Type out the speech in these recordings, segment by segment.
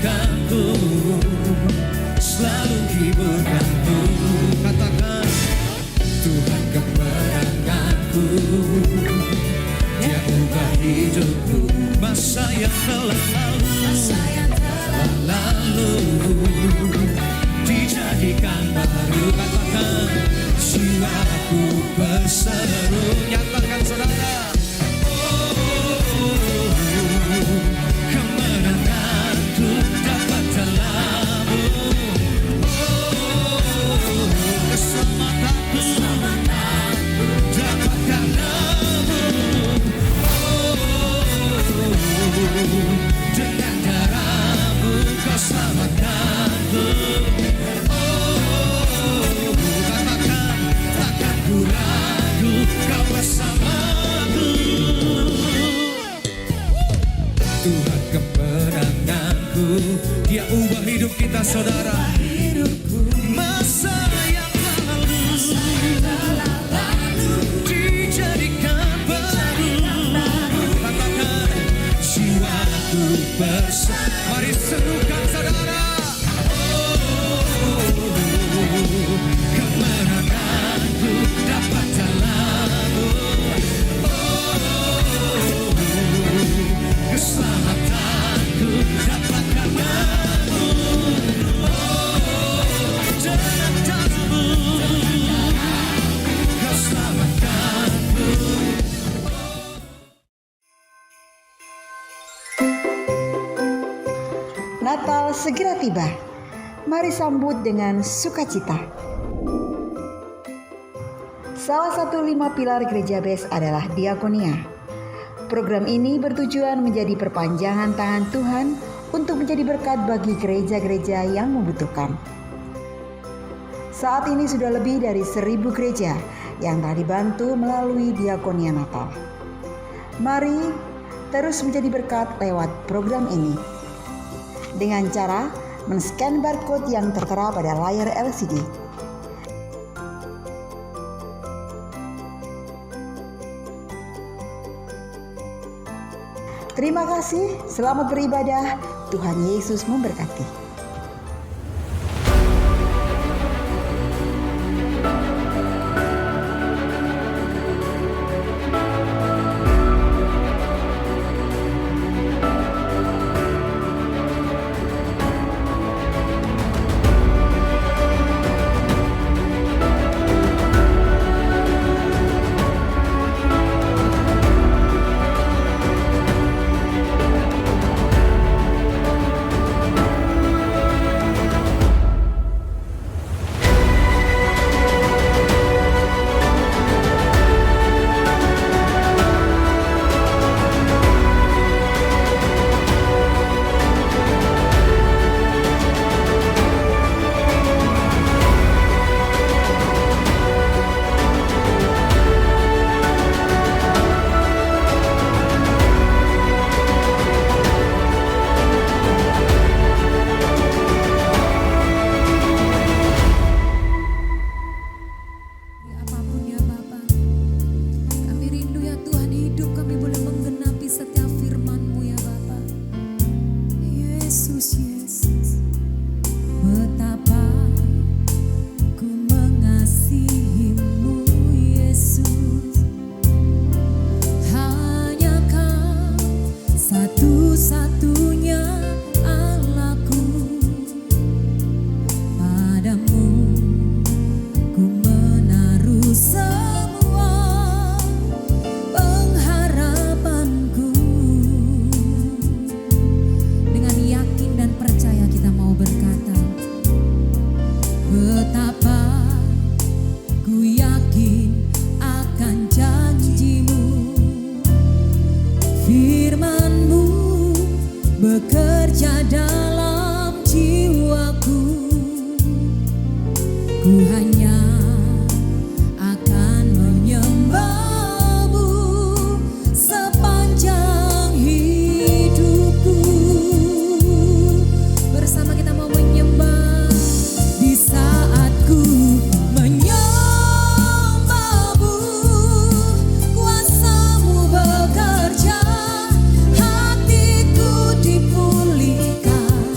hiburkanku, selalu hiburkanku. Katakan, Tuhan kemenanganku, Dia ubah hidupku. Masa yang telah lalu dijadikan baru. Katakan, jiwaku berseru. Nyatakan saudara, kemenanganku dapat dalam-Mu. Keselamatanku dapat karena-Mu. Dengan darah-Mu Kau selamatkanku. Katakan, takkan ku ragu, Kau bersamaku. Tuhan kemenanganku, Dia ubah hidup kita saudara. Masa yang lalu dijadikan baru. Katakan, jiwaku bersama. Mari serukan saudara. Kemenanganku dapat dalam-Mu. Keselamatanku dapat karena-Mu. Dengan darah-Mu Kau selamatkanku. Natal segera tiba. Mari sambut dengan sukacita. Salah satu 5 pilar Gereja BES adalah diakonia. Program ini bertujuan menjadi perpanjangan tangan Tuhan untuk menjadi berkat bagi gereja-gereja yang membutuhkan. Saat ini sudah lebih dari 1.000 gereja yang telah dibantu melalui diakonia Natal. Mari terus menjadi berkat lewat program ini dengan cara men-scan barcode yang tertera pada layar LCD. Terima kasih, selamat beribadah, Tuhan Yesus memberkati. bekerja dalam jiwaku. Ku hanya akan menyembah-Mu sepanjang hidupku. Bersama kita mau menyembah di saat ku menyembah-Mu, kuasa-Mu bekerja, hatiku dipulihkan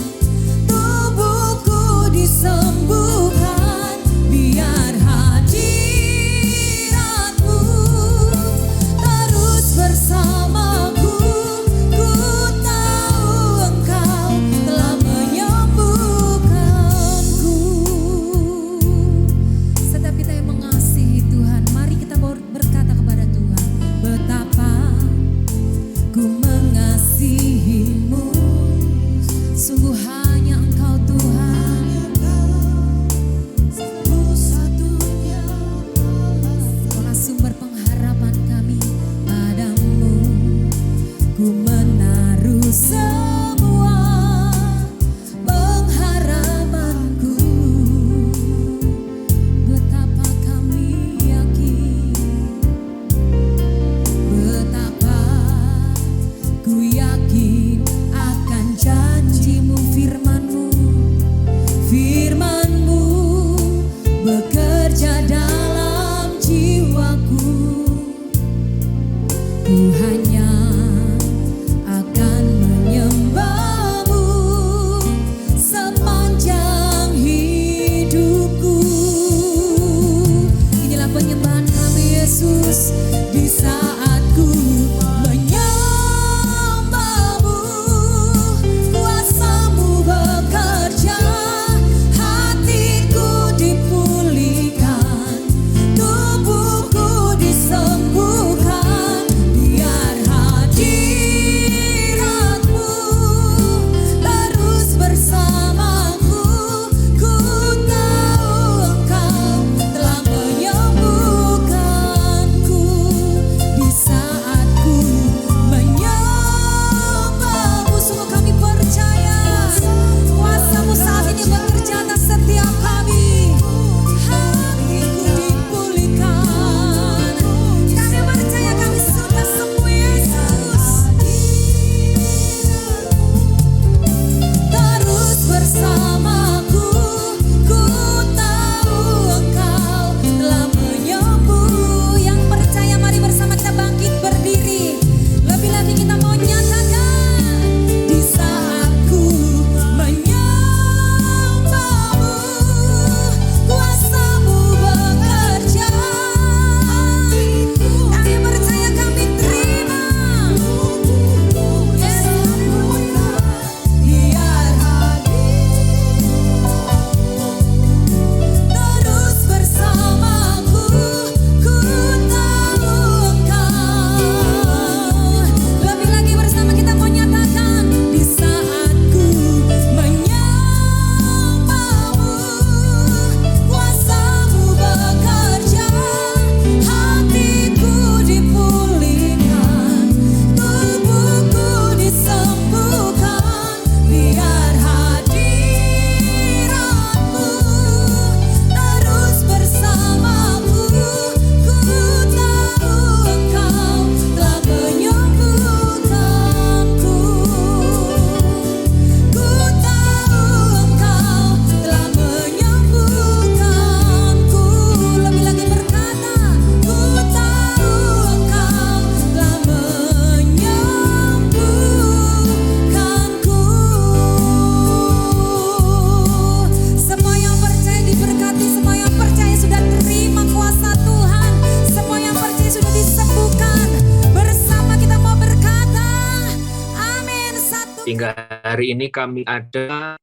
Sehingga hari ini kami ada,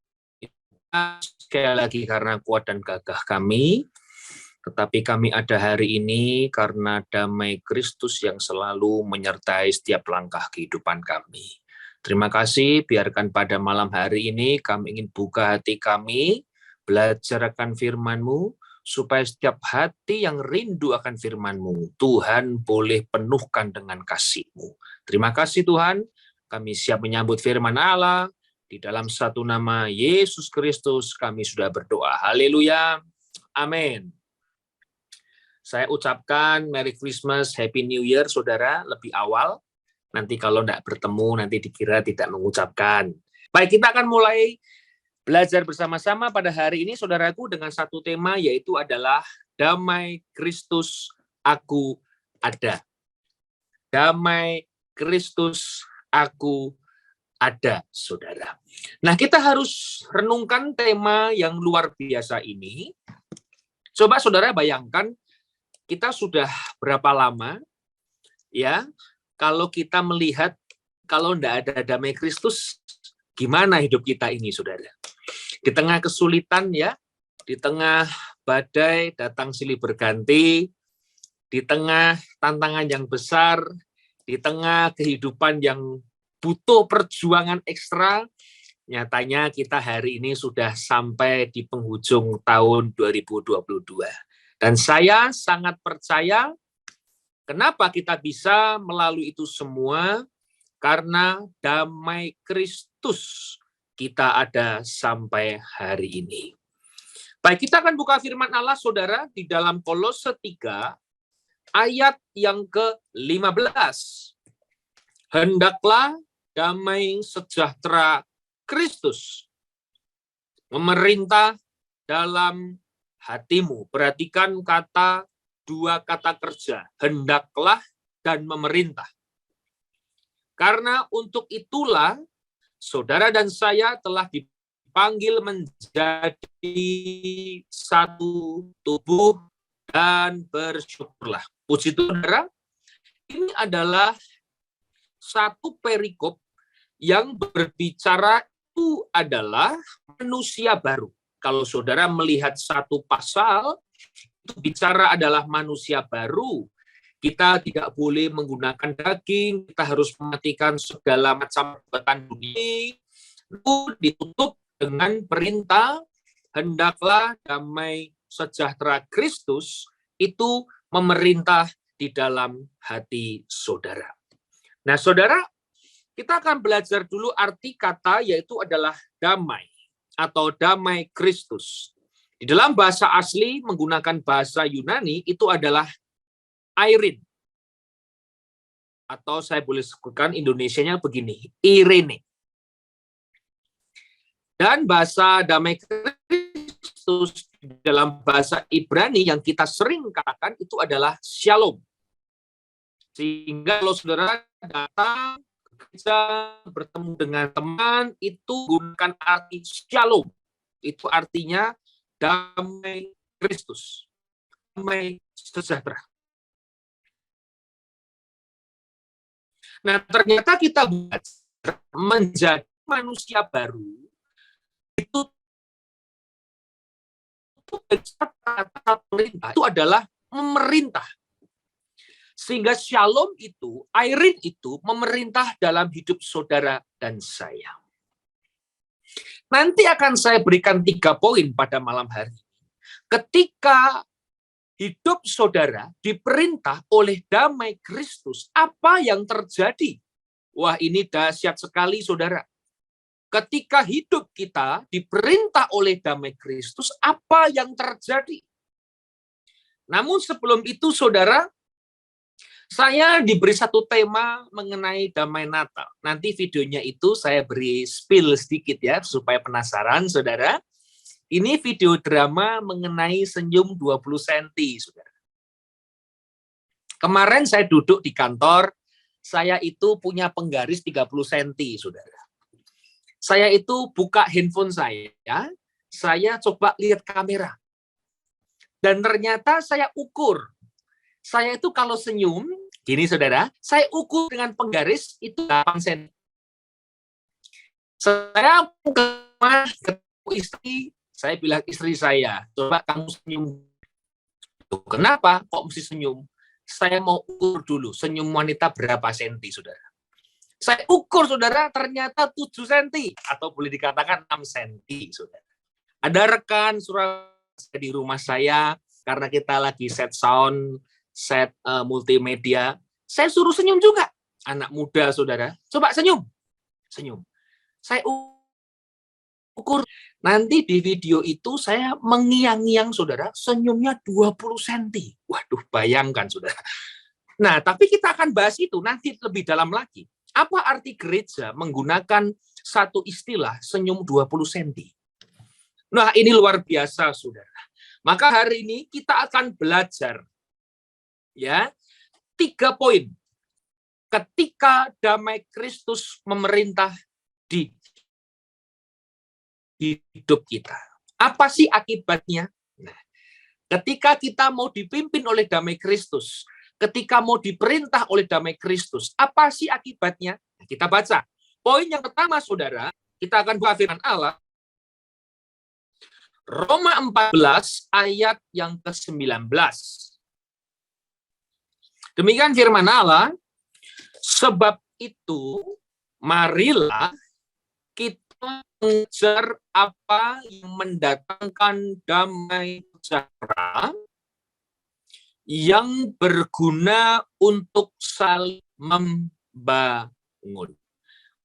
sekali lagi karena kuat dan gagah kami, tetapi kami ada hari ini karena damai Kristus yang selalu menyertai setiap langkah kehidupan kami. Terima kasih, biarkan pada malam hari ini kami ingin buka hati kami, belajar akan firman-Mu, supaya setiap hati yang rindu akan firman-Mu, Tuhan boleh penuhkan dengan kasih-Mu. Terima kasih Tuhan, kami siap menyambut firman Allah, di dalam satu nama Yesus Kristus kami sudah berdoa. Haleluya, amin. Saya ucapkan Merry Christmas, Happy New Year, saudara, lebih awal. Nanti kalau tidak bertemu, nanti dikira tidak mengucapkan. Baik, kita akan mulai belajar bersama-sama pada hari ini, saudaraku, dengan satu tema, yaitu adalah Damai Kristus Aku Ada. Damai Kristus Aku Ada, saudara. Nah, kita harus renungkan tema yang luar biasa ini. Coba saudara bayangkan, kita sudah berapa lama, ya, kalau kita melihat, kalau tidak ada damai Kristus, gimana hidup kita ini, saudara? Di tengah kesulitan, ya, di tengah badai datang silih berganti, di tengah tantangan yang besar, di tengah kehidupan yang butuh perjuangan ekstra, nyatanya kita hari ini sudah sampai di penghujung tahun 2022. Dan saya sangat percaya kenapa kita bisa melalui itu semua, karena damai Kristus kita ada sampai hari ini. Baik, kita akan buka firman Allah, saudara, di dalam Kolose 3, ayat yang ke-15. Hendaklah damai sejahtera Kristus memerintah dalam hatimu. Perhatikan dua kata kerja, hendaklah dan memerintah. Karena untuk itulah saudara dan saya telah dipanggil menjadi satu tubuh dan bersyukurlah. Puji Tuhan, saudara, ini adalah satu perikop yang berbicara itu adalah manusia baru. Kalau saudara melihat satu pasal, itu bicara adalah manusia baru. Kita tidak boleh menggunakan daging, kita harus mematikan segala macam perbuatan dunia. Itu ditutup dengan perintah, hendaklah damai sejahtera Kristus itu memerintah di dalam hati saudara. Nah, saudara, kita akan belajar dulu arti kata, yaitu adalah damai atau damai Kristus. Di dalam bahasa asli menggunakan bahasa Yunani itu adalah Airin. Atau saya boleh sebutkan Indonesianya begini, Irene. Dan bahasa damai Kristus dalam bahasa Ibrani yang kita sering katakan itu adalah Shalom. Sehingga kalau saudara datang gereja, bertemu dengan teman, itu gunakan arti Shalom. Itu artinya damai Kristus, damai sejahtera. Nah, ternyata kita belajar menjadi manusia baru itu adalah memerintah. Sehingga Shalom itu, Airin itu memerintah dalam hidup saudara dan saya. Nanti akan saya berikan 3 poin pada malam hari ini. Ketika hidup saudara diperintah oleh damai Kristus, apa yang terjadi? Wah, ini dahsyat sekali, saudara. Ketika hidup kita diperintah oleh damai Kristus, apa yang terjadi? Namun sebelum itu, saudara, saya diberi satu tema mengenai damai Natal. Nanti videonya itu saya beri spill sedikit ya, supaya penasaran, saudara. Ini video drama mengenai senyum 20 cm, saudara. Kemarin saya duduk di kantor, saya itu punya penggaris 30 cm, saudara. Saya itu buka handphone saya coba lihat kamera. Dan ternyata saya ukur. Saya itu kalau senyum, gini saudara, saya ukur dengan penggaris itu 8 cm. Saya ketemu istri, saya bilang istri saya, coba kamu senyum. Kenapa kok mesti senyum? Saya mau ukur dulu senyum wanita berapa senti, saudara. Saya ukur, saudara, ternyata 7 senti atau boleh dikatakan 6 senti, saudara. Ada rekan Surabaya di rumah saya karena kita lagi set sound, set multimedia. Saya suruh senyum juga. Anak muda, saudara. Coba senyum. Senyum. Saya ukur. Nanti di video itu saya mengiang-iang, saudara, senyumnya 20 cm. Waduh, bayangkan, saudara. Nah, tapi kita akan bahas itu nanti lebih dalam lagi. Apa arti gereja menggunakan satu istilah senyum 20 cm? Nah, ini luar biasa, saudara. Maka hari ini kita akan belajar ya 3 poin. Ketika damai Kristus memerintah di hidup kita. Apa sih akibatnya? Nah, ketika kita mau dipimpin oleh damai Kristus, ketika mau diperintah oleh damai Kristus, apa sih akibatnya? Nah, kita baca. Poin yang pertama, saudara, kita akan buka firman Allah. Roma 14 ayat yang ke-19. Demikian firman Allah, sebab itu marilah kita mengejar apa yang mendatangkan damai sejahtera yang berguna untuk saling membangun.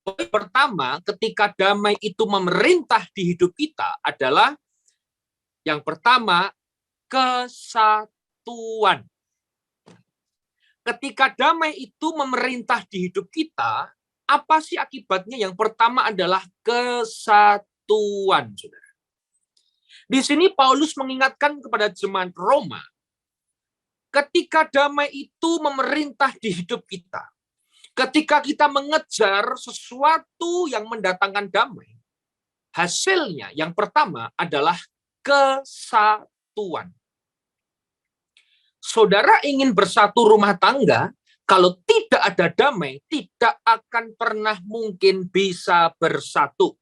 Poin pertama, ketika damai itu memerintah di hidup kita adalah yang pertama, kesatuan. Ketika damai itu memerintah di hidup kita, apa sih akibatnya? Yang pertama adalah kesatuan, saudara. Di sini Paulus mengingatkan kepada jemaat Roma, ketika damai itu memerintah di hidup kita, ketika kita mengejar sesuatu yang mendatangkan damai, hasilnya yang pertama adalah kesatuan. Saudara ingin bersatu rumah tangga, kalau tidak ada damai, tidak akan pernah mungkin bisa bersatu.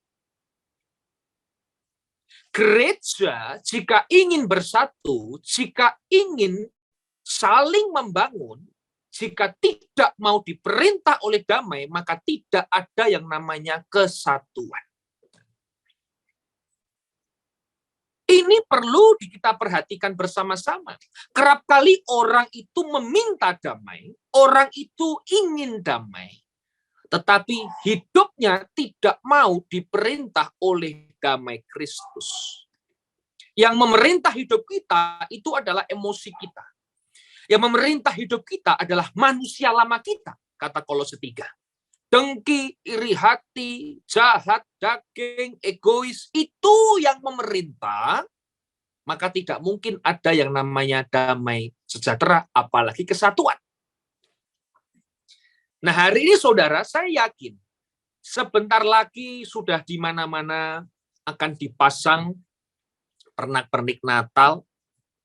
Gereja, jika ingin bersatu, jika ingin saling membangun, jika tidak mau diperintah oleh damai, maka tidak ada yang namanya kesatuan. Ini perlu kita perhatikan bersama-sama. Kerap kali orang itu meminta damai, orang itu ingin damai, tetapi hidupnya tidak mau diperintah oleh damai Kristus. Yang memerintah hidup kita itu adalah emosi kita. Yang memerintah hidup kita adalah manusia lama kita, kata Kolose 3. Dengki, iri hati, jahat, daging, egois, itu yang memerintah, maka tidak mungkin ada yang namanya damai sejahtera, apalagi kesatuan. Nah, hari ini saudara, saya yakin sebentar lagi sudah di mana-mana akan dipasang pernak-pernik Natal.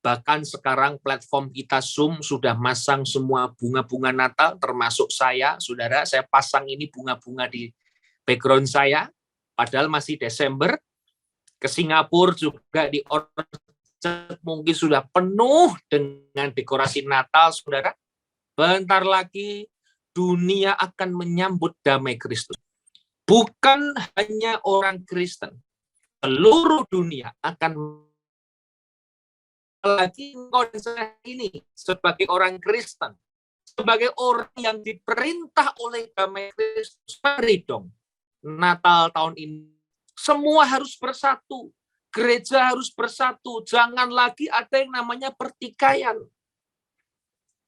Bahkan sekarang platform kita Zoom sudah masang semua bunga-bunga Natal, termasuk saya, saudara. Saya pasang ini bunga-bunga di background saya, padahal masih Desember. Ke Singapura juga di Orchard mungkin sudah penuh dengan dekorasi Natal, saudara. Bentar lagi dunia akan menyambut damai Kristus. Bukan hanya orang Kristen, seluruh dunia akan lagi ini sebagai orang Kristen, sebagai orang yang diperintah oleh damai Kristus. Mari dong, Natal tahun ini semua harus bersatu, gereja harus bersatu, jangan lagi ada yang namanya pertikaian.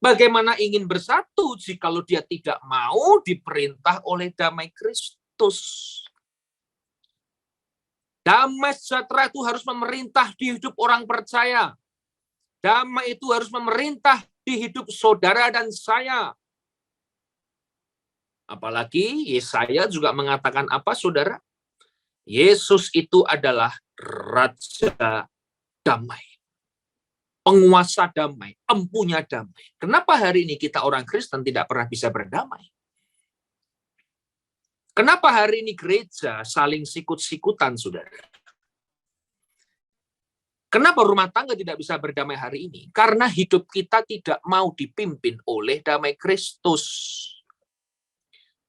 Bagaimana ingin bersatu jikalau dia tidak mau diperintah oleh damai Kristus? Damai sejahtera itu harus memerintah di hidup orang percaya. Damai itu harus memerintah di hidup saudara dan saya. Apalagi Yesaya juga mengatakan apa, saudara? Yesus itu adalah Raja Damai. Penguasa damai, empunya damai. Kenapa hari ini kita orang Kristen tidak pernah bisa berdamai? Kenapa hari ini gereja saling sikut-sikutan, saudara? Kenapa rumah tangga tidak bisa berdamai hari ini? Karena hidup kita tidak mau dipimpin oleh damai Kristus.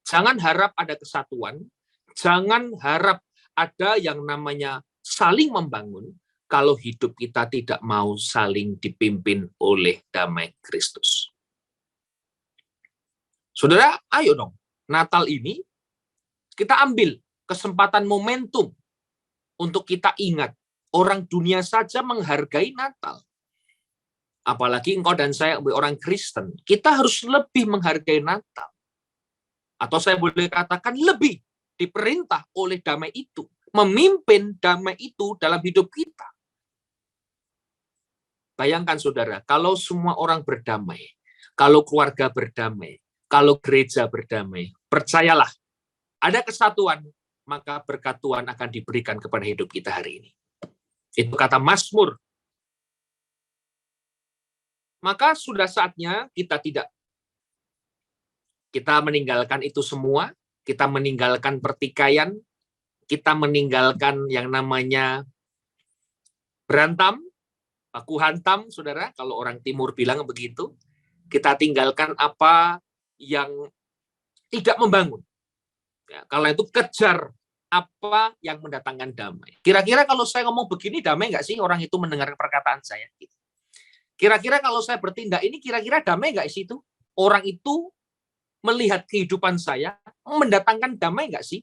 Jangan harap ada kesatuan, jangan harap ada yang namanya saling membangun, kalau hidup kita tidak mau saling dipimpin oleh damai Kristus. Saudara, ayo dong, Natal ini kita ambil kesempatan momentum untuk kita ingat, orang dunia saja menghargai Natal. Apalagi engkau dan saya orang Kristen, kita harus lebih menghargai Natal. Atau saya boleh katakan lebih diperintah oleh damai itu, memimpin damai itu dalam hidup kita. Bayangkan saudara, kalau semua orang berdamai, kalau keluarga berdamai, kalau gereja berdamai, percayalah, ada kesatuan, maka berkat Tuhan akan diberikan kepada hidup kita hari ini. Itu kata Mazmur. Maka sudah saatnya kita meninggalkan itu semua, kita meninggalkan pertikaian, kita meninggalkan yang namanya berantem, baku hantam, saudara, kalau orang timur bilang begitu. Kita tinggalkan apa yang tidak membangun. Ya, kalau itu kejar apa yang mendatangkan damai. Kira-kira kalau saya ngomong begini, damai nggak sih orang itu mendengar perkataan saya? Kira-kira kalau saya bertindak ini, kira-kira damai nggak sih itu? Orang itu melihat kehidupan saya, mendatangkan damai nggak sih?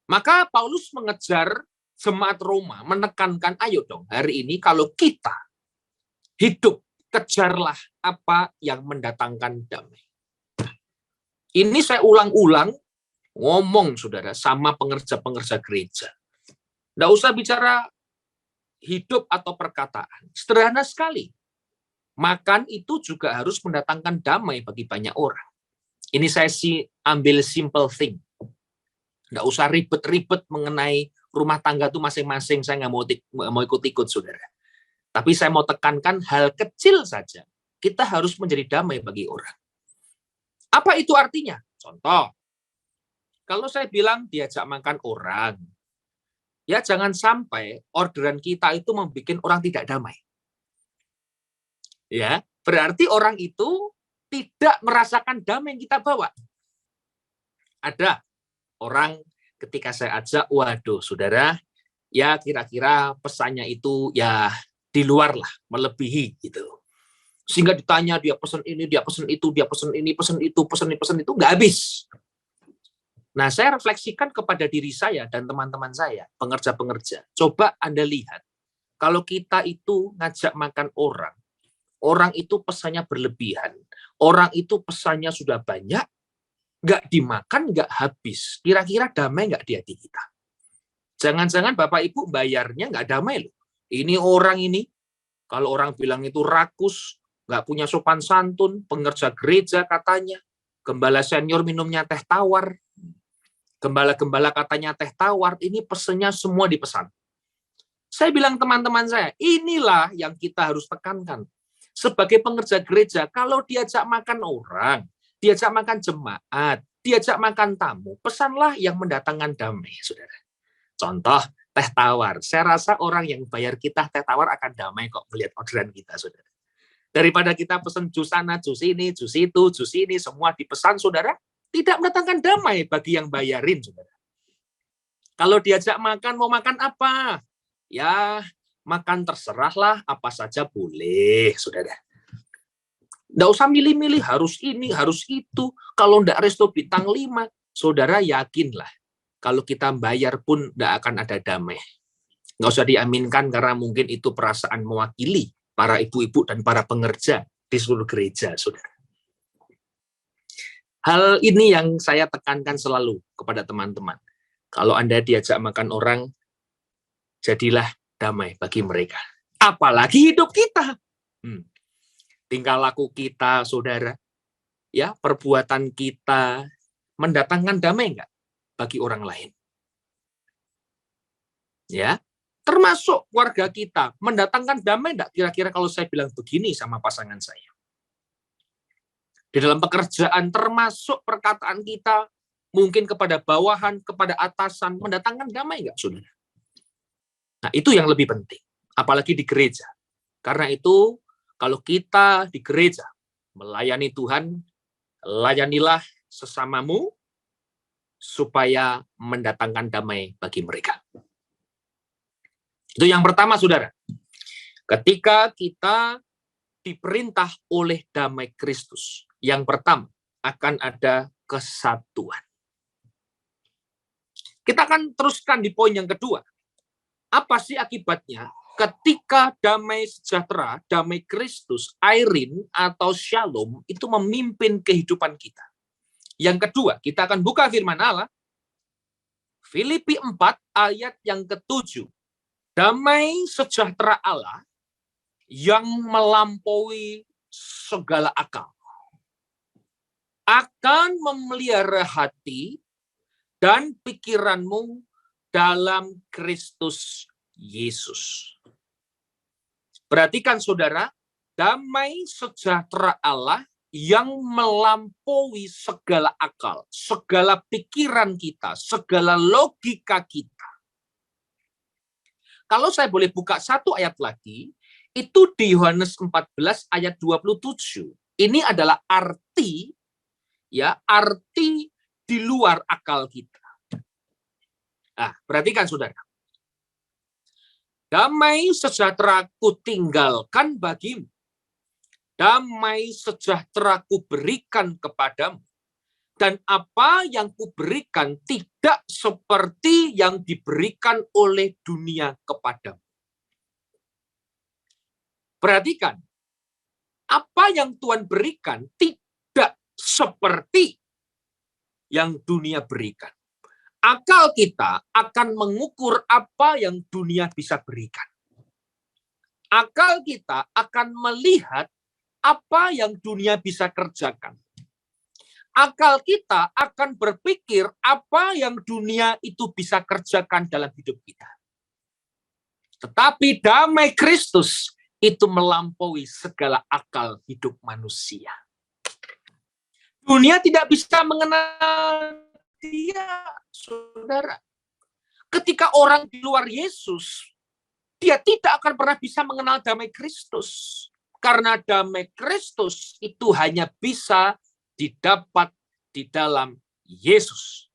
Maka Paulus mengejar jemaat Roma, menekankan, ayo dong, hari ini kalau kita hidup, kejarlah apa yang mendatangkan damai. Ini saya ulang-ulang ngomong, saudara, sama pengerja-pengerja gereja. Nggak usah bicara hidup atau perkataan. Sederhana sekali. Makan itu juga harus mendatangkan damai bagi banyak orang. Ini saya ambil simple thing. Nggak usah ribet-ribet mengenai rumah tangga itu masing-masing, saya nggak mau ikut-ikut, saudara. Tapi saya mau tekankan hal kecil saja. Kita harus menjadi damai bagi orang. Apa itu artinya? Contoh, kalau saya bilang diajak makan orang, ya jangan sampai orderan kita itu membuat orang tidak damai. Ya, berarti orang itu tidak merasakan damai yang kita bawa. Ada orang ketika saya ajak, waduh saudara, ya kira-kira pesannya itu ya di luar lah, melebihi gitu. Sehingga ditanya, dia pesan ini, dia pesan itu, dia pesan ini, pesan itu, nggak habis. Nah, saya refleksikan kepada diri saya dan teman-teman saya, pengerja-pengerja. Coba Anda lihat, kalau kita itu ngajak makan orang itu pesannya berlebihan, orang itu pesannya sudah banyak, nggak dimakan, nggak habis. Kira-kira damai nggak di hati kita? Jangan-jangan Bapak Ibu bayarnya nggak damai loh. Ini orang ini, kalau orang bilang itu rakus, nggak punya sopan santun, pengerja gereja katanya, gembala senior minumnya teh tawar, gembala-gembala katanya teh tawar, ini pesennya semua dipesan. Saya bilang teman-teman saya, inilah yang kita harus tekankan. Sebagai pengerja gereja, kalau diajak makan orang, diajak makan jemaat, diajak makan tamu, pesanlah yang mendatangkan damai, saudara. Contoh, teh tawar. Saya rasa orang yang bayar kita teh tawar akan damai kok melihat orderan kita, saudara. Daripada kita pesan jus sana, jus ini, jus itu, jus ini, semua dipesan, saudara, tidak mendatangkan damai bagi yang bayarin, saudara. Kalau diajak makan, mau makan apa? Ya, makan terserahlah, apa saja boleh, saudara. Nggak usah milih-milih, harus ini, harus itu. Kalau nggak resto bintang 5, saudara yakinlah, kalau kita bayar pun nggak akan ada damai. Nggak usah diaminkan karena mungkin itu perasaan mewakili para ibu-ibu dan para pengerja di seluruh gereja, saudara. Hal ini yang saya tekankan selalu kepada teman-teman. Kalau Anda diajak makan orang, jadilah damai bagi mereka. Apalagi hidup kita. Tingkah laku kita, saudara. Ya, perbuatan kita mendatangkan damai enggak bagi orang lain? Ya, termasuk keluarga kita mendatangkan damai enggak kira-kira kalau saya bilang begini sama pasangan saya? Di dalam pekerjaan termasuk perkataan kita mungkin kepada bawahan, kepada atasan, mendatangkan damai nggak, saudara? Nah, itu yang lebih penting, apalagi di gereja. Karena itu, kalau kita di gereja melayani Tuhan, layanilah sesamamu supaya mendatangkan damai bagi mereka. Itu yang pertama, saudara. Ketika kita diperintah oleh damai Kristus, yang pertama akan ada kesatuan. Kita akan teruskan di poin yang kedua. Apa sih akibatnya ketika damai sejahtera, damai Kristus, Airin atau Shalom itu memimpin kehidupan kita? Yang kedua, kita akan buka firman Allah, Filipi 4 ayat yang ke-7. Damai sejahtera Allah yang melampaui segala akal akan memelihara hati dan pikiranmu dalam Kristus Yesus. Perhatikan, saudara, damai sejahtera Allah yang melampaui segala akal, segala pikiran kita, segala logika kita. Kalau saya boleh buka satu ayat lagi, itu di Yohanes 14 ayat 27. Ini adalah arti di luar akal kita. Nah, perhatikan, saudara. Damai sejahtera ku tinggalkan bagimu. Damai sejahtera ku berikan kepadamu. Dan apa yang kuberikan tidak seperti yang diberikan oleh dunia kepadamu. Perhatikan, apa yang Tuhan berikan tidak seperti yang dunia berikan. Akal kita akan mengukur apa yang dunia bisa berikan. Akal kita akan melihat apa yang dunia bisa kerjakan. Akal kita akan berpikir apa yang dunia itu bisa kerjakan dalam hidup kita. Tetapi damai Kristus itu melampaui segala akal hidup manusia. Dunia tidak bisa mengenal dia, saudara. Ketika orang di luar Yesus, dia tidak akan pernah bisa mengenal damai Kristus. Karena damai Kristus itu hanya bisa didapat di dalam Yesus.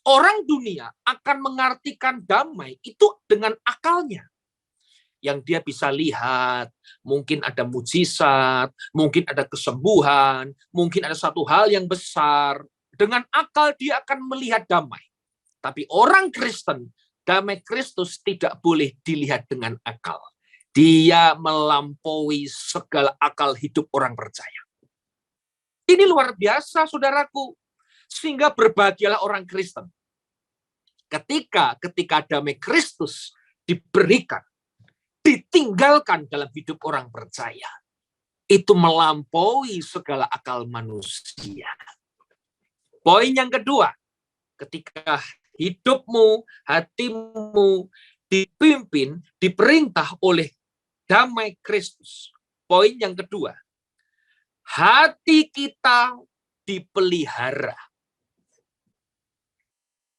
Orang dunia akan mengartikan damai itu dengan akalnya. Yang dia bisa lihat, mungkin ada mujizat, mungkin ada kesembuhan, mungkin ada satu hal yang besar. Dengan akal dia akan melihat damai. Tapi orang Kristen, damai Kristus tidak boleh dilihat dengan akal. Dia melampaui segala akal hidup orang percaya. Ini luar biasa, saudaraku. Sehingga berbahagialah orang Kristen. Ketika damai Kristus diberikan, ditinggalkan dalam hidup orang percaya, itu melampaui segala akal manusia. Poin yang kedua, ketika hidupmu, hatimu dipimpin, diperintah oleh damai Kristus. Poin yang kedua, hati kita dipelihara.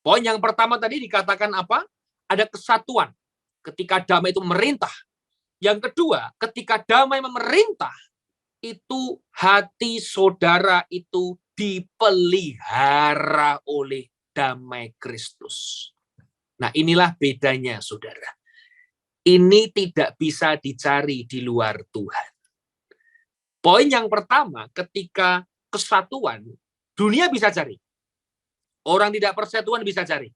Poin yang pertama tadi dikatakan apa? Ada kesatuan ketika damai itu memerintah. Yang kedua, ketika damai memerintah, itu hati saudara itu dipelihara oleh damai Kristus. Nah, inilah bedanya, saudara. Ini tidak bisa dicari di luar Tuhan. Poin yang pertama, ketika kesatuan, dunia bisa cari. Orang tidak percaya Tuhan bisa cari.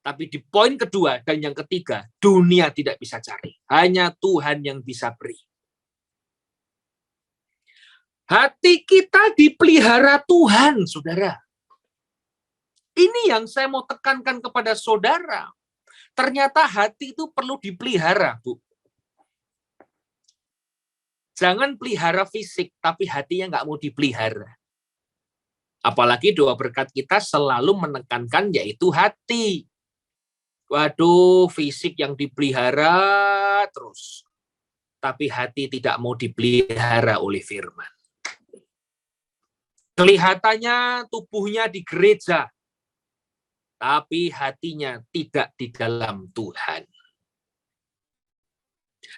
Tapi di poin kedua dan yang ketiga, dunia tidak bisa cari. Hanya Tuhan yang bisa beri. Hati kita dipelihara Tuhan, saudara. Ini yang saya mau tekankan kepada saudara. Ternyata hati itu perlu dipelihara, Bu. Jangan pelihara fisik, tapi hatinya nggak mau dipelihara. Apalagi doa berkat kita selalu menekankan yaitu hati. Waduh, fisik yang dipelihara terus. Tapi hati tidak mau dipelihara oleh firman. Kelihatannya tubuhnya di gereja, tapi hatinya tidak di dalam Tuhan.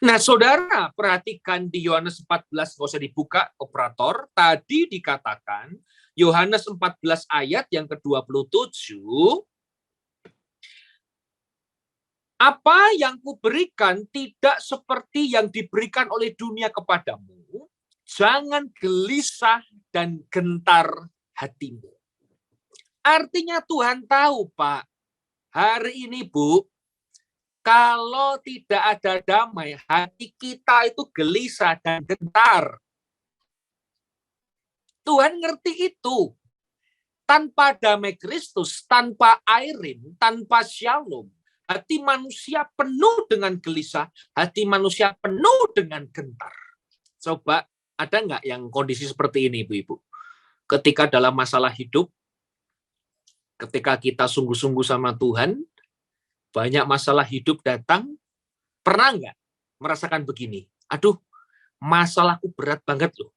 Nah, saudara, perhatikan di Yohanes 14, nggak usah dibuka, operator. Tadi dikatakan, Yohanes 14 ayat yang ke-27, apa yang kuberikan tidak seperti yang diberikan oleh dunia kepadamu, jangan gelisah dan gentar hatimu. Artinya Tuhan tahu, Pak, hari ini, Bu, kalau tidak ada damai, hati kita itu gelisah dan gentar. Tuhan ngerti itu. Tanpa damai Kristus, tanpa airin, tanpa shalom, hati manusia penuh dengan gelisah, hati manusia penuh dengan gentar. Coba, ada nggak yang kondisi seperti ini, Ibu-Ibu? Ketika dalam masalah hidup, ketika kita sungguh-sungguh sama Tuhan, banyak masalah hidup datang, pernah nggak merasakan begini? Aduh, masalahku berat banget loh.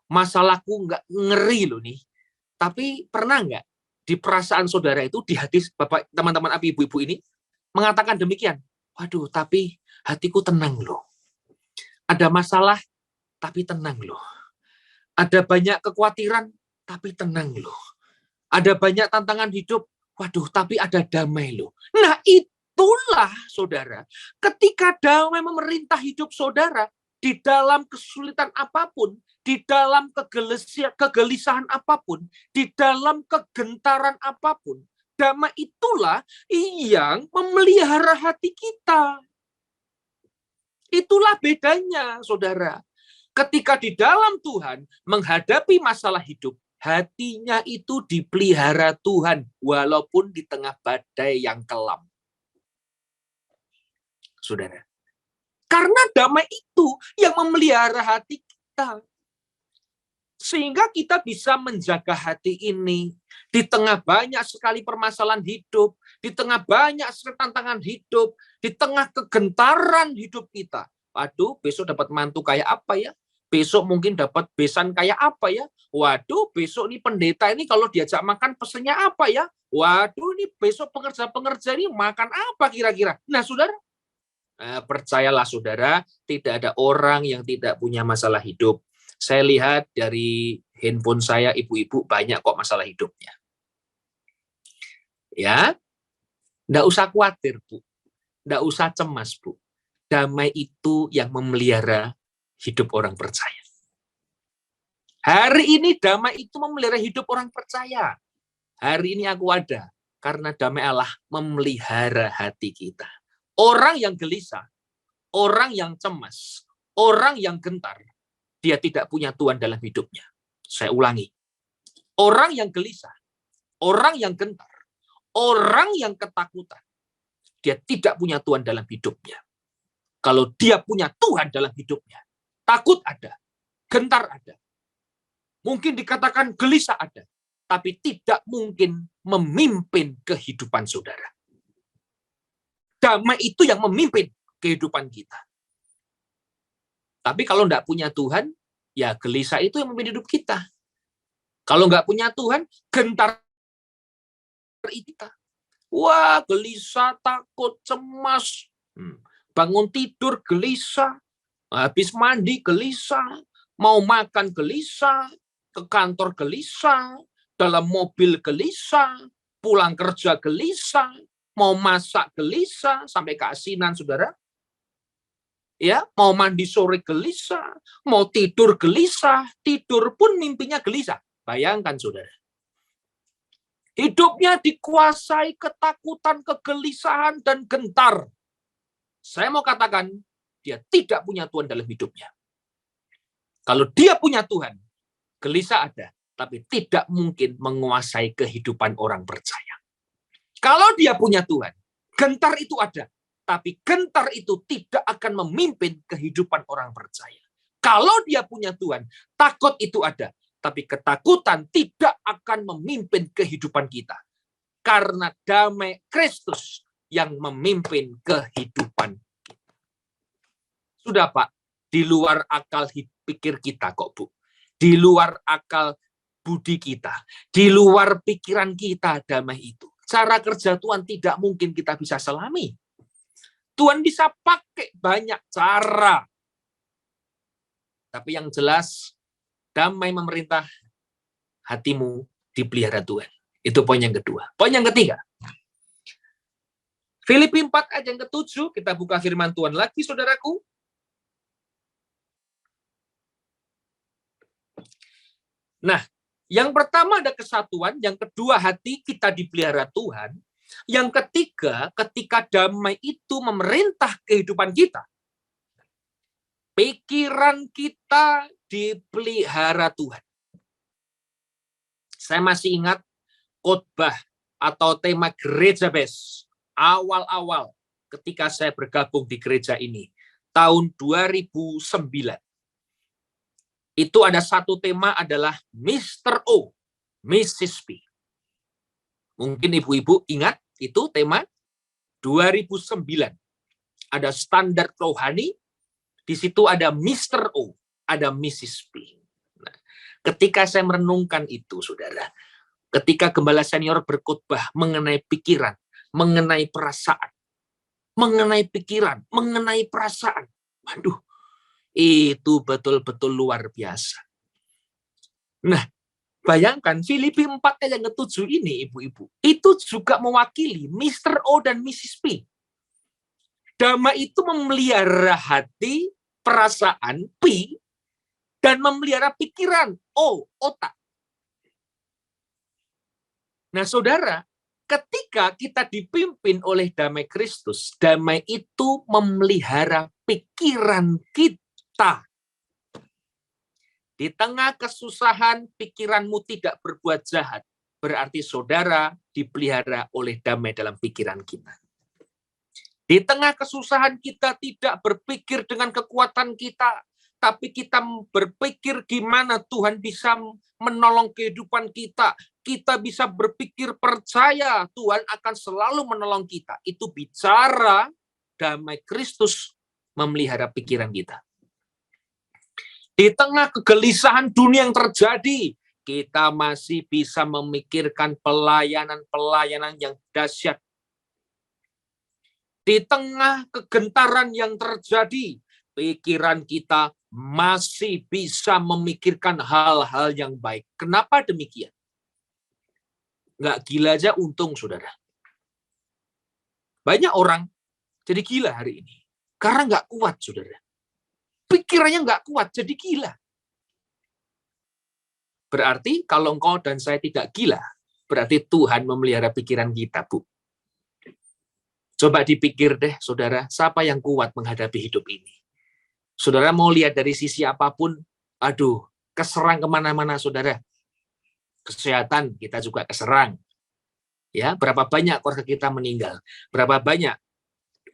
Masalahku nggak ngeri loh nih. Tapi pernah nggak di perasaan saudara itu, di hati Bapak, teman-teman ibu-ibu ini, mengatakan demikian? Waduh, tapi hatiku tenang loh. Ada masalah, tapi tenang loh. Ada banyak kekhawatiran, tapi tenang loh. Ada banyak tantangan hidup, waduh, tapi ada damai loh. Nah, itulah, saudara, ketika damai memerintah hidup saudara, di dalam kesulitan apapun, di dalam kegelisahan apapun, di dalam kegentaran apapun, damai itulah yang memelihara hati kita. Itulah bedanya, saudara. Ketika di dalam Tuhan menghadapi masalah hidup, hatinya itu dipelihara Tuhan, walaupun di tengah badai yang kelam. Saudara. Karena damai itu yang memelihara hati kita. Sehingga kita bisa menjaga hati ini di tengah banyak sekali permasalahan hidup, di tengah banyak sekali tantangan hidup, di tengah kegentaran hidup kita. Waduh, besok dapat mantu kayak apa ya? Besok mungkin dapat besan kayak apa ya? Waduh, besok ini pendeta ini kalau diajak makan pesennya apa ya? Waduh, ini besok pengerja-pengerja ini makan apa kira-kira? Nah, saudara, percayalah saudara, tidak ada orang yang tidak punya masalah hidup. Saya lihat dari handphone saya, ibu-ibu banyak kok masalah hidupnya. Ya, enggak usah khawatir, Bu. Enggak usah cemas, Bu. Damai itu yang memelihara hidup orang percaya. Hari ini damai itu memelihara hidup orang percaya. Hari ini aku ada karena damai Allah memelihara hati kita. Orang yang gelisah, orang yang cemas, orang yang gentar, dia tidak punya Tuhan dalam hidupnya. Saya ulangi. Orang yang gelisah, orang yang gentar, orang yang ketakutan, dia tidak punya Tuhan dalam hidupnya. Kalau dia punya Tuhan dalam hidupnya, takut ada, gentar ada. Mungkin dikatakan gelisah ada, tapi tidak mungkin memimpin kehidupan saudara. Damai itu yang memimpin kehidupan kita. Tapi kalau nggak punya Tuhan, ya gelisah itu yang memimpin hidup kita. Kalau nggak punya Tuhan, gentar kita. Wah, gelisah, takut, cemas. Bangun tidur gelisah, habis mandi gelisah, mau makan gelisah, ke kantor gelisah, dalam mobil gelisah, pulang kerja gelisah, mau masak gelisah, sampai keasinan, saudara. Ya, mau mandi sore gelisah, mau tidur gelisah, tidur pun mimpinya gelisah. Bayangkan, saudara. Hidupnya dikuasai ketakutan, kegelisahan, dan gentar. Saya mau katakan, dia tidak punya Tuhan dalam hidupnya. Kalau dia punya Tuhan, gelisah ada, tapi tidak mungkin menguasai kehidupan orang percaya. Kalau dia punya Tuhan, gentar itu ada, tapi gentar itu tidak akan memimpin kehidupan orang percaya. Kalau dia punya Tuhan, takut itu ada, tapi ketakutan tidak akan memimpin kehidupan kita. Karena damai Kristus yang memimpin kehidupan kita. Sudah, Pak, di luar akal pikir kita kok, Bu. Di luar akal budi kita, di luar pikiran kita damai itu. Cara kerja Tuhan tidak mungkin kita bisa selami. Tuhan bisa pakai banyak cara. Tapi yang jelas, damai memerintah, hatimu dipelihara Tuhan. Itu poin yang kedua. Poin yang ketiga. Filipi 4 ayat yang ke-7, kita buka firman Tuhan lagi, saudaraku. Nah, yang pertama ada kesatuan, yang kedua hati kita dipelihara Tuhan, yang ketiga ketika damai itu memerintah kehidupan kita, pikiran kita dipelihara Tuhan. Saya masih ingat khotbah atau tema gereja best awal-awal ketika saya bergabung di gereja ini tahun 2009. Itu ada satu tema adalah Mr. O, Mrs. P. Mungkin ibu-ibu ingat itu tema 2009. Ada standar rohani, di situ ada Mr. O, ada Mrs. P. Nah, ketika saya merenungkan itu, saudara, ketika gembala senior berkhotbah mengenai pikiran, mengenai perasaan, mengenai pikiran, mengenai perasaan, waduh, itu betul-betul luar biasa. Nah, bayangkan Filipi 4 ayat yang ke-7 ini, ibu-ibu, itu juga mewakili Mr. O dan Mrs. P. Damai itu memelihara hati, perasaan, P, dan memelihara pikiran, O, otak. Nah, saudara, ketika kita dipimpin oleh damai Kristus, damai itu memelihara pikiran kita. Di tengah kesusahan, pikiranmu tidak berbuat jahat. Berarti saudara dipelihara oleh damai dalam pikiran kita. Di tengah kesusahan kita tidak berpikir dengan kekuatan kita, tapi kita berpikir gimana Tuhan bisa menolong kehidupan kita. Kita bisa berpikir percaya Tuhan akan selalu menolong kita. Itu bicara damai Kristus memelihara pikiran kita. Di tengah kegelisahan dunia yang terjadi, kita masih bisa memikirkan pelayanan-pelayanan yang dahsyat. Di tengah kegentaran yang terjadi, pikiran kita masih bisa memikirkan hal-hal yang baik. Kenapa demikian? Nggak gila aja untung, saudara. Banyak orang jadi gila hari ini. Karena nggak kuat, saudara. Pikirannya nggak kuat, jadi gila. Berarti kalau engkau dan saya tidak gila, berarti Tuhan memelihara pikiran kita, Bu. Coba dipikir deh, saudara, siapa yang kuat menghadapi hidup ini? Saudara mau lihat dari sisi apapun, aduh, keserang kemana-mana, saudara. Kesehatan kita juga keserang. Ya, berapa banyak keluarga kita meninggal? Berapa banyak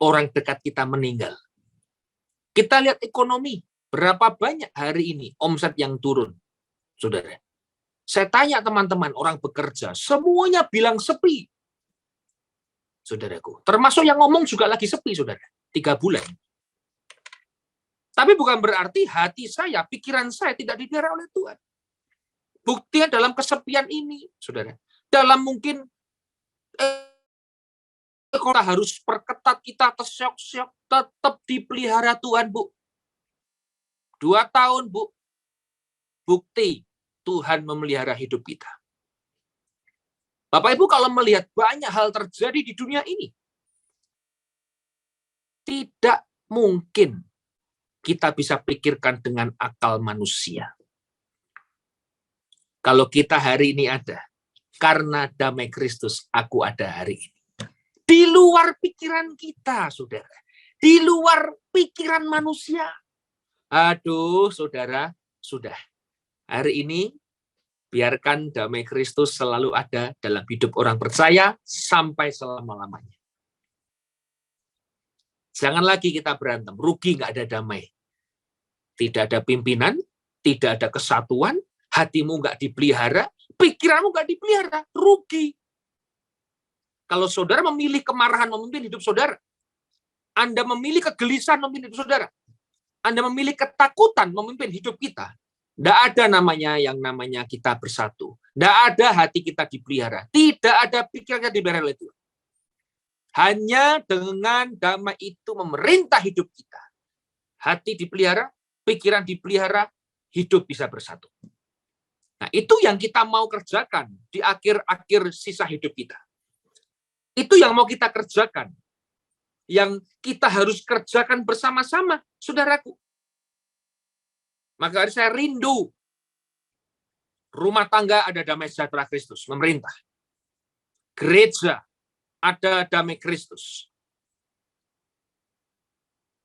orang dekat kita meninggal? Kita lihat ekonomi, berapa banyak hari ini omset yang turun, saudara. Saya tanya teman-teman, orang bekerja, semuanya bilang sepi. Saudaraku, termasuk yang ngomong juga lagi sepi, saudara. 3 bulan. Tapi bukan berarti hati saya, pikiran saya tidak dipelihara oleh Tuhan. Buktinya dalam kesepian ini, saudara. Dalam mungkin kita harus perketat, kita tersyok-syok, tetap dipelihara Tuhan, Bu. 2 tahun, Bu. Bukti Tuhan memelihara hidup kita. Bapak Ibu, kalau melihat banyak hal terjadi di dunia ini, tidak mungkin kita bisa pikirkan dengan akal manusia. Kalau kita hari ini ada, karena damai Kristus, aku ada hari ini. Di luar pikiran kita, saudara. Di luar pikiran manusia. Aduh, saudara, sudah. Hari ini, biarkan damai Kristus selalu ada dalam hidup orang percaya sampai selama-lamanya. Jangan lagi kita berantem, rugi nggak ada damai. Tidak ada pimpinan, tidak ada kesatuan, hatimu nggak dipelihara, pikiranmu nggak dipelihara, rugi. Kalau saudara memilih kemarahan memimpin hidup saudara, Anda memilih kegelisahan memimpin hidup saudara, Anda memilih ketakutan memimpin hidup kita, Tidak ada yang namanya kita bersatu. Tidak ada hati kita dipelihara. Tidak ada pikirannya dipelihara oleh Tuhan. Hanya dengan damai itu memerintah hidup kita. Hati dipelihara, pikiran dipelihara, hidup bisa bersatu. Nah, itu yang kita mau kerjakan di akhir-akhir sisa hidup kita. Itu yang mau kita kerjakan. Yang kita harus kerjakan bersama-sama, saudaraku. Maka saya rindu rumah tangga ada damai sejahtera Kristus, memerintah. Gereja ada damai Kristus.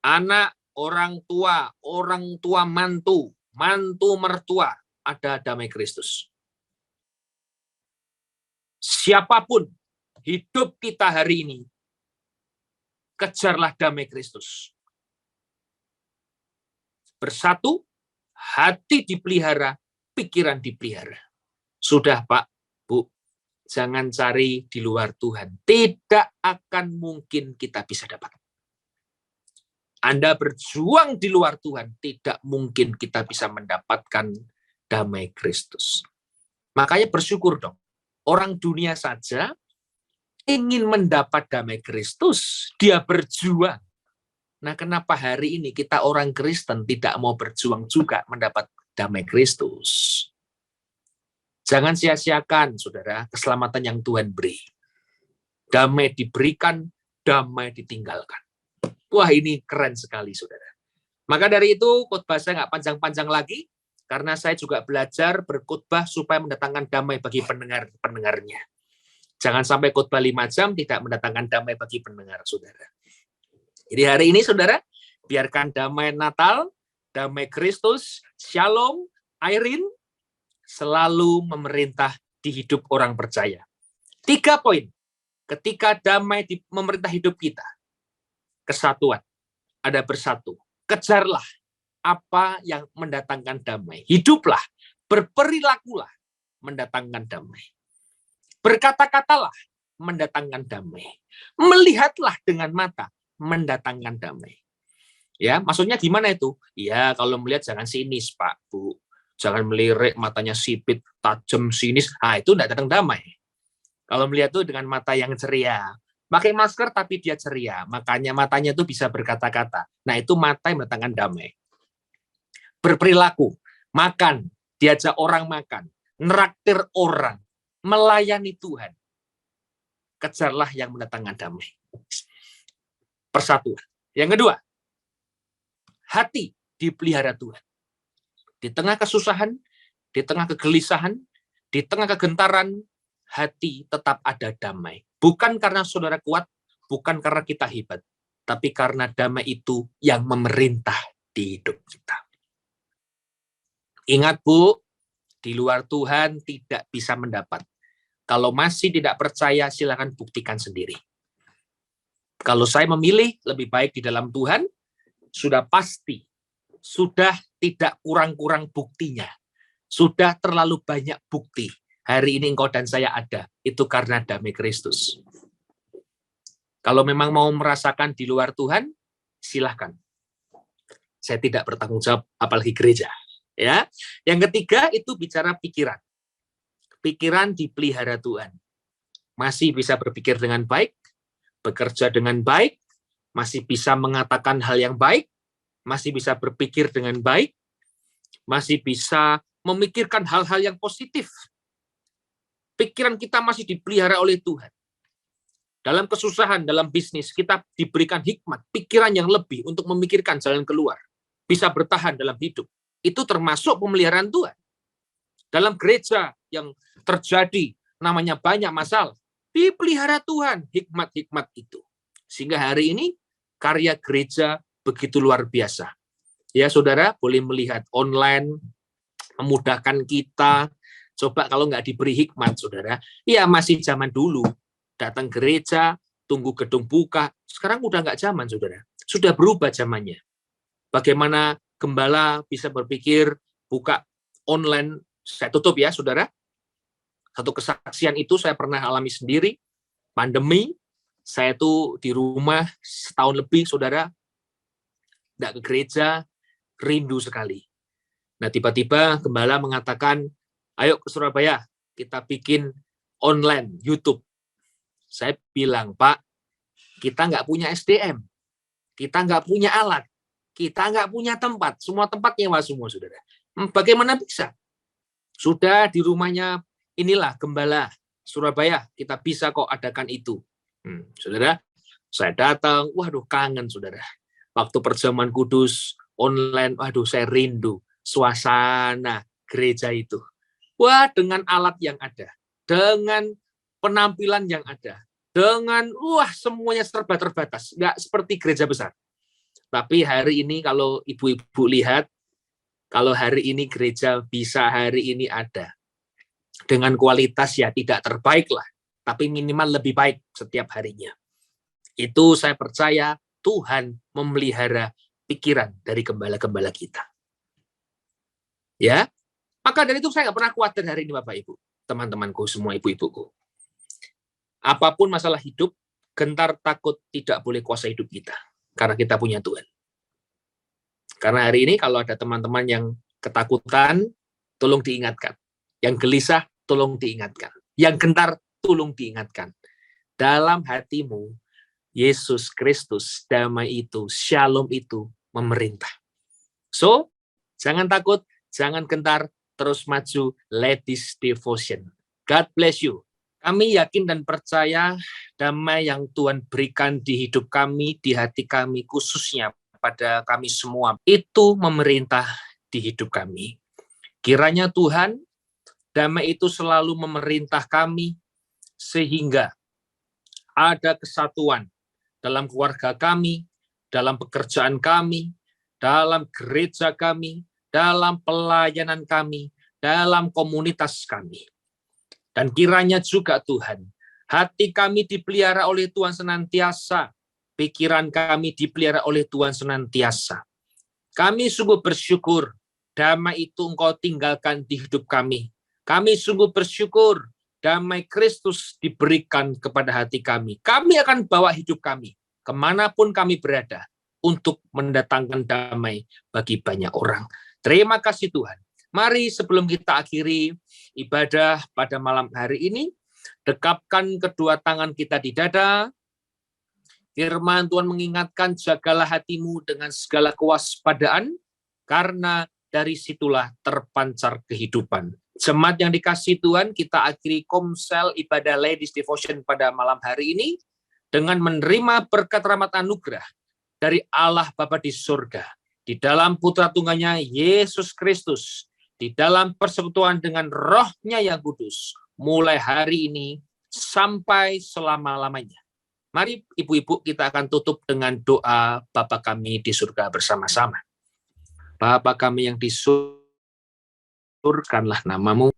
Anak, orang tua mantu mertua, ada damai Kristus. Siapapun hidup kita hari ini, kejarlah damai Kristus. Bersatu, hati dipelihara, pikiran dipelihara. Sudah, Pak, Bu, jangan cari di luar Tuhan. Tidak akan mungkin kita bisa dapat. Anda berjuang di luar Tuhan, tidak mungkin kita bisa mendapatkan damai Kristus. Makanya bersyukur dong. Orang dunia saja ingin mendapat damai Kristus, dia berjuang. Nah, kenapa hari ini kita orang Kristen tidak mau berjuang juga mendapat damai Kristus? Jangan sia-siakan, saudara, keselamatan yang Tuhan beri. Damai diberikan, damai ditinggalkan. Wah, ini keren sekali, saudara. Maka dari itu, khotbah saya nggak panjang-panjang lagi, karena saya juga belajar berkhotbah supaya mendatangkan damai bagi pendengarnya. Jangan sampai khotbah 5 jam tidak mendatangkan damai bagi pendengar, saudara. Jadi hari ini, saudara, biarkan damai Natal, damai Kristus, Shalom, Airin, selalu memerintah di hidup orang percaya. 3 poin. Ketika damai memerintah hidup kita, kesatuan, ada bersatu. Kejarlah apa yang mendatangkan damai. Hiduplah, berperilakulah mendatangkan damai. Berkata-katalah mendatangkan damai. Melihatlah dengan mata mendatangkan damai. Ya, maksudnya gimana itu? Ya, kalau melihat jangan sinis, Pak, Bu. Jangan melirik, matanya sipit, tajam, sinis. Ah, itu tidak datang damai. Kalau melihat itu dengan mata yang ceria. Pakai masker tapi dia ceria. Makanya matanya itu bisa berkata-kata. Nah, itu mata yang mendatangkan damai. Berperilaku, makan, diajak orang makan, neraktir orang, melayani Tuhan. Kejarlah yang mendatangkan damai. Persatuan. Yang kedua, hati dipelihara Tuhan. Di tengah kesusahan, di tengah kegelisahan, di tengah kegentaran, hati tetap ada damai. Bukan karena saudara kuat, bukan karena kita hebat, tapi karena damai itu yang memerintah di hidup kita. Ingat, Bu, di luar Tuhan tidak bisa mendapat. Kalau masih tidak percaya, silakan buktikan sendiri. Kalau saya memilih lebih baik di dalam Tuhan, sudah pasti, sudah tidak kurang-kurang buktinya. Sudah terlalu banyak bukti. Hari ini engkau dan saya ada. Itu karena damai Kristus. Kalau memang mau merasakan di luar Tuhan, silahkan. Saya tidak bertanggung jawab, apalagi gereja. Ya. Yang ketiga itu bicara pikiran. Pikiran dipelihara Tuhan. Masih bisa berpikir dengan baik, bekerja dengan baik, masih bisa mengatakan hal yang baik, masih bisa berpikir dengan baik, masih bisa memikirkan hal-hal yang positif. Pikiran kita masih dipelihara oleh Tuhan. Dalam kesusahan, dalam bisnis, kita diberikan hikmat, pikiran yang lebih untuk memikirkan jalan keluar. Bisa bertahan dalam hidup. Itu termasuk pemeliharaan Tuhan. Dalam gereja yang terjadi, namanya banyak masalah, dipelihara Tuhan hikmat-hikmat itu. Sehingga hari ini, karya gereja begitu luar biasa. Ya, saudara, boleh melihat online, memudahkan kita. Coba kalau nggak diberi hikmat, saudara, ya masih zaman dulu. Datang gereja, tunggu gedung buka. Sekarang udah nggak zaman, saudara. Sudah berubah zamannya. Bagaimana gembala bisa berpikir, buka online, saya tutup ya, saudara. Satu kesaksian itu saya pernah alami sendiri. Pandemi, saya tuh di rumah setahun lebih, saudara. Nggak ke gereja, rindu sekali. Nah, tiba-tiba gembala mengatakan, ayo ke Surabaya, kita bikin online YouTube. Saya bilang, Pak, kita nggak punya SDM, kita nggak punya alat, kita nggak punya tempat, semua tempat nyewa semua, saudara. Bagaimana bisa? Sudah di rumahnya, inilah gembala Surabaya, kita bisa kok adakan itu. Saudara, saya datang, waduh kangen, saudara. Waktu perjamuan kudus online, waduh saya rindu suasana gereja itu. Wah, dengan alat yang ada, dengan penampilan yang ada, dengan semuanya serba terbatas, nggak seperti gereja besar. Tapi hari ini kalau ibu-ibu lihat, kalau hari ini gereja bisa hari ini ada dengan kualitas ya tidak terbaik lah, tapi minimal lebih baik setiap harinya. Itu saya percaya Tuhan memelihara pikiran dari gembala-gembala kita. Ya, maka dari itu saya nggak pernah khawatir hari ini Bapak Ibu, teman-temanku semua, ibu-ibuku. Apapun masalah hidup, gentar takut tidak boleh kuasa hidup kita, karena kita punya Tuhan. Karena hari ini kalau ada teman-teman yang ketakutan, tolong diingatkan. Yang gelisah, tolong diingatkan. Yang gentar, tolong diingatkan. Dalam hatimu, Yesus Kristus, damai itu, shalom itu memerintah. So, jangan takut, jangan gentar, terus maju, let this devotion. God bless you. Kami yakin dan percaya damai yang Tuhan berikan di hidup kami, di hati kami, khususnya pada kami semua, itu memerintah di hidup kami. Kiranya Tuhan, damai itu selalu memerintah kami, sehingga ada kesatuan dalam keluarga kami, dalam pekerjaan kami, dalam gereja kami, dalam pelayanan kami, dalam komunitas kami. Dan kiranya juga Tuhan, hati kami dipelihara oleh Tuhan senantiasa, pikiran kami dipelihara oleh Tuhan senantiasa. Kami sungguh bersyukur, damai itu Engkau tinggalkan di hidup kami. Kami sungguh bersyukur, damai Kristus diberikan kepada hati kami. Kami akan bawa hidup kami kemanapun kami berada untuk mendatangkan damai bagi banyak orang. Terima kasih Tuhan. Mari sebelum kita akhiri ibadah pada malam hari ini, dekapkan kedua tangan kita di dada. Firman Tuhan mengingatkan, jagalah hatimu dengan segala kewaspadaan, karena dari situlah terpancar kehidupan. Jemaat yang dikasihi Tuhan, kita akhiri komsel ibadah Ladies Devotion pada malam hari ini dengan menerima berkat rahmat anugerah dari Allah Bapa di surga, di dalam Putra Tunggalnya Yesus Kristus, di dalam persekutuan dengan Roh-Nya yang kudus, mulai hari ini sampai selama-lamanya. Mari ibu-ibu kita akan tutup dengan doa Bapa kami di surga bersama-sama. Bapa kami yang di surga, surkanlah namamu.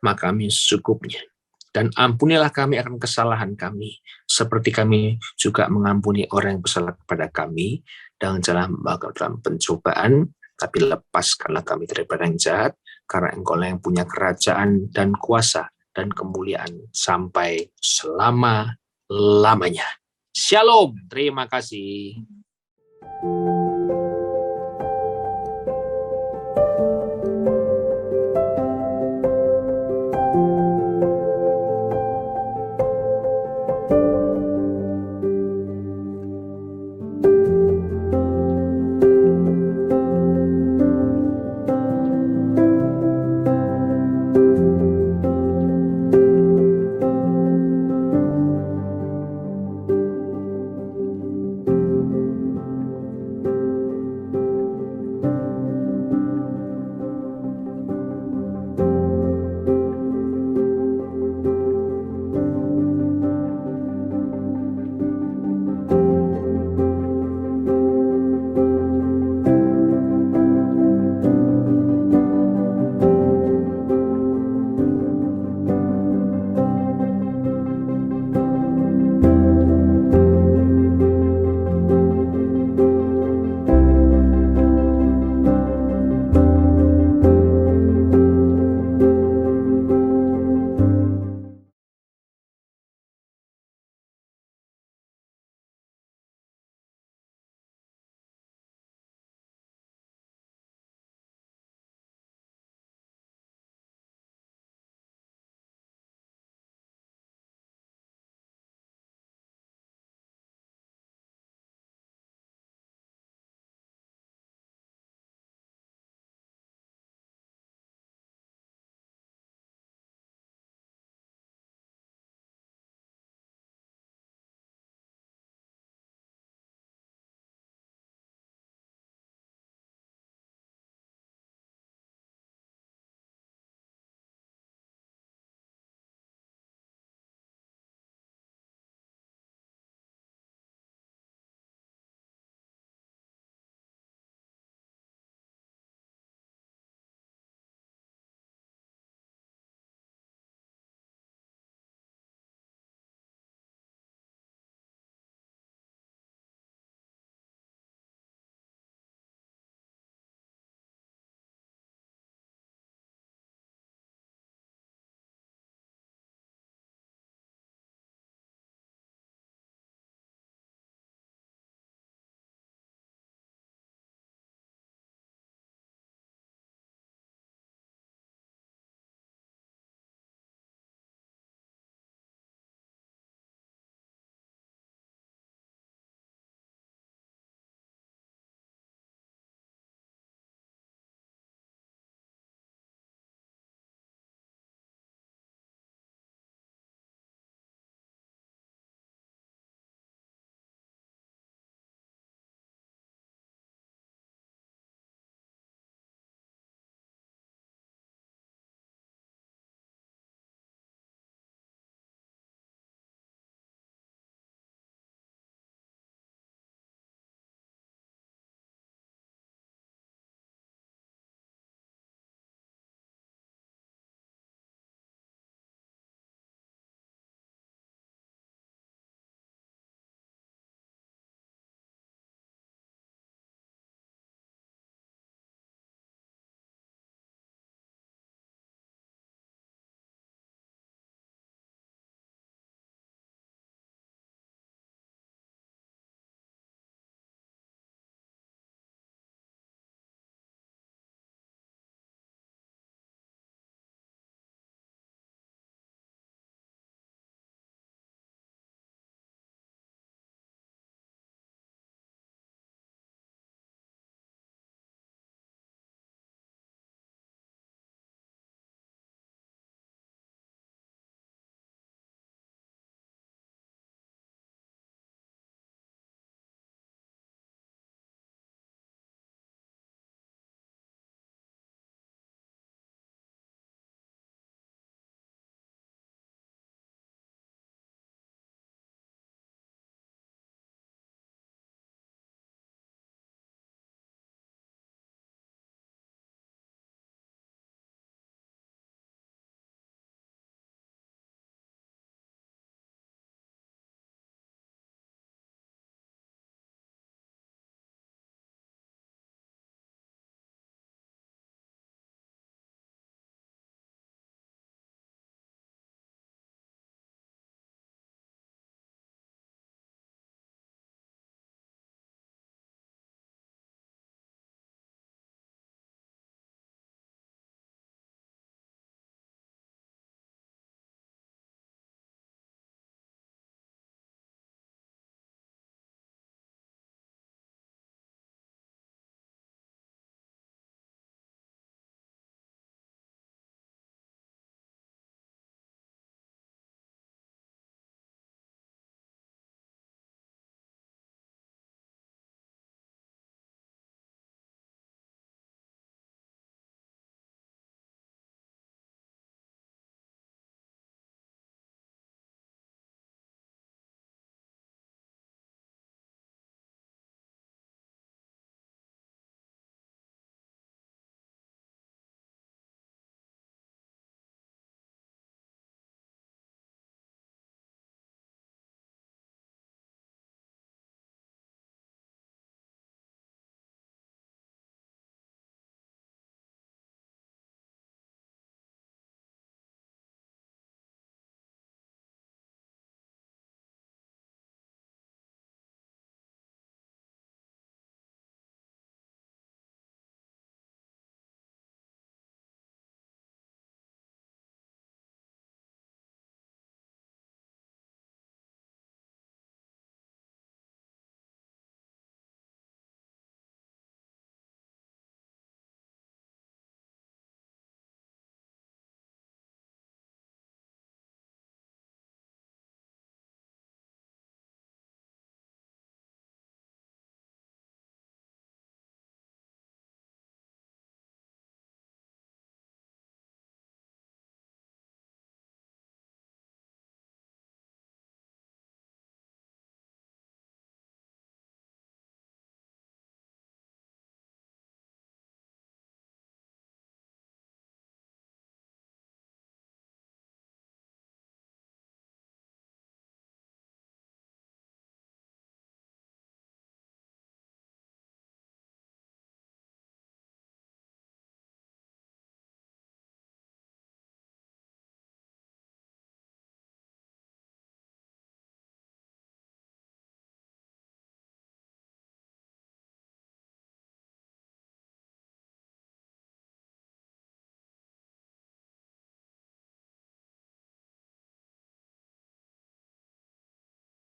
Maka kami secukupnya. Dan ampunilah kami akan kesalahan kami, seperti kami juga mengampuni orang yang bersalah kepada kami. Dan janganlah membawa dalam pencobaan, tapi lepaskanlah kami daripada yang jahat, karena Engkau yang punya kerajaan dan kuasa dan kemuliaan sampai selama-lamanya. Shalom, terima kasih.